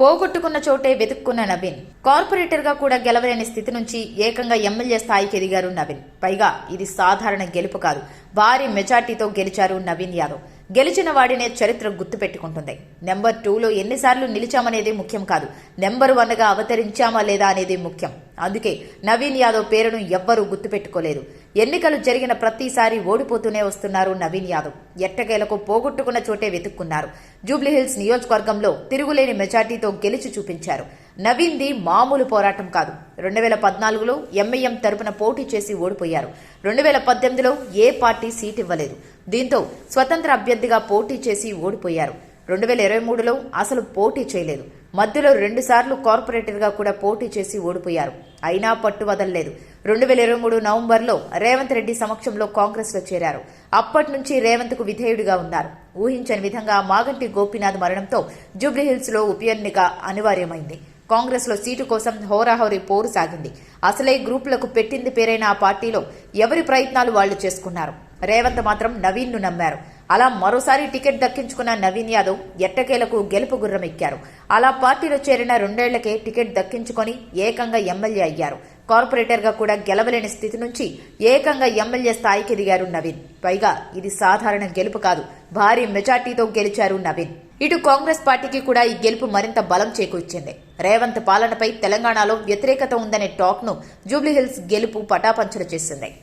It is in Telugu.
పోగొట్టుకున్న చోటే వెతుక్కున్న నవీన్ కార్పొరేటర్ గా కూడా గెలవలేని స్థితి నుంచి ఏకంగా ఎమ్మెల్యే స్థాయికి ఎదిగారు నవీన్. పైగా ఇది సాధారణ గెలుపు కాదు, భారీ మెజార్టీతో గెలిచారు నవీన్ యాదవ్. గెలిచిన వాడినే చరిత్ర గుర్తుపెట్టుకుంటుంది. నెంబర్ 2లో ఎన్నిసార్లు నిలిచామనేది ముఖ్యం కాదు, నెంబర్ 1గా అవతరించామా లేదా అనేది ముఖ్యం. అందుకే నవీన్ యాదవ్ పేరును ఎవ్వరూ గుర్తుపెట్టుకోలేదు. ఎన్నికలు జరిగిన ప్రతిసారి ఓడిపోతూనే వస్తున్నారు నవీన్ యాదవ్. ఎట్టకేలకు పోగొట్టుకున్న చోటే వెతుక్కున్నారు. జూబ్లీహిల్స్ నియోజకవర్గంలో తిరుగులేని మెజార్టీతో గెలిచి చూపించారు. నవీన్ది మామూలు పోరాటం కాదు. 2014లో ఎంఐఎం తరపున పోటీ చేసి ఓడిపోయారు. 2018లో ఏ పార్టీ సీట్ ఇవ్వలేదు. దీంతో స్వతంత్ర అభ్యర్థిగా పోటీ చేసి ఓడిపోయారు. 2023లో అసలు పోటీ చేయలేదు. మధ్యలో 2 సార్లు కార్పొరేటర్గా కూడా పోటీ చేసి ఓడిపోయారు. అయినా పట్టు వదలలేదు. 2023 నవంబర్లో రేవంత్ రెడ్డి సమక్షంలో కాంగ్రెస్లో చేరారు. అప్పటి నుంచి రేవంత్కు విధేయుడిగా ఉన్నారు. ఊహించని విధంగా మాగంటి గోపీనాథ్ మరణంతో జూబ్లీహిల్స్లో ఉప ఎన్నిక అనివార్యమైంది. కాంగ్రెస్లో సీటు కోసం హోరాహోరీ పోరు సాగింది. అసలే గ్రూపులకు పెట్టింది పేరైన ఆ పార్టీలో ఎవరి ప్రయత్నాలు వాళ్లు చేసుకున్నారు. రేవంత్ మాత్రం నవీన్ను నమ్మారు. అలా మరోసారి టికెట్ దక్కించుకున్న నవీన్ యాదవ్ ఎట్టకేలకు గెలుపు గుర్రం ఎక్కారు. అలా పార్టీలో చేరిన 2 ఏళ్లకే టికెట్ దక్కించుకొని ఏకంగా ఎమ్మెల్యే అయ్యారు. కార్పొరేటర్గా కూడా గెలవలేని స్థితి నుంచి ఏకంగా ఎమ్మెల్యే స్థాయికి ఎదిగారు నవీన్. పైగా ఇది సాధారణ గెలుపు కాదు, భారీ మెజార్టీతో గెలిచారు నవీన్. ఇటు కాంగ్రెస్ పార్టీకి కూడా ఈ గెలుపు మరింత బలం చేకూర్చింది. రేవంత్ పాలనపై తెలంగాణలో వ్యతిరేకత ఉందనే టాక్ను జూబ్లీహిల్స్ గెలుపు పటాపంచలు చేసింది.